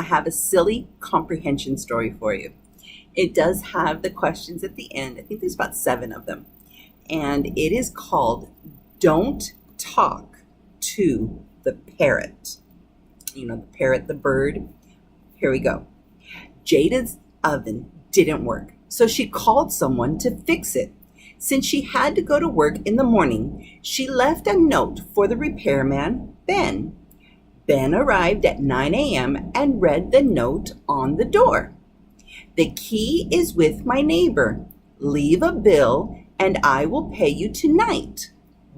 I have a silly comprehension story for you. It does have the questions at the end. I think there's about 7 of them. And it is called Don't Talk to the Parrot. You know, the parrot, the bird. Here we go. Jada's oven didn't work, so she called someone to fix it. Since she had to go to work in the morning, she left a note for the repairman, Ben. Ben arrived at 9 a.m. and read the note on the door. The key is with my neighbor. Leave a bill and I will pay you tonight.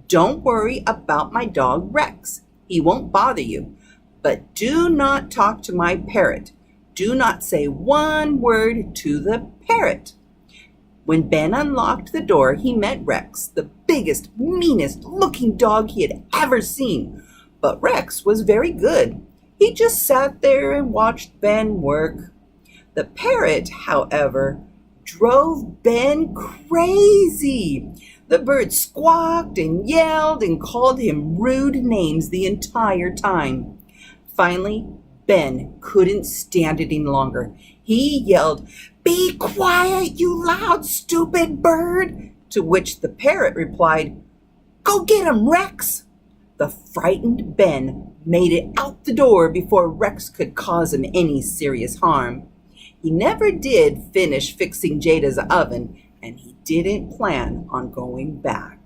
Don't worry about my dog Rex. He won't bother you. But do not talk to my parrot. Do not say one word to the parrot. When Ben unlocked the door, he met Rex, the biggest, meanest looking dog he had ever seen. But Rex was very good. He just sat there and watched Ben work. The parrot, however, drove Ben crazy. The bird squawked and yelled and called him rude names the entire time. Finally, Ben couldn't stand it any longer. He yelled, "Be quiet, you loud, stupid bird!" To which the parrot replied, "Go get him, Rex!" The frightened Ben made it out the door before Rex could cause him any serious harm. He never did finish fixing Jada's oven, and he didn't plan on going back.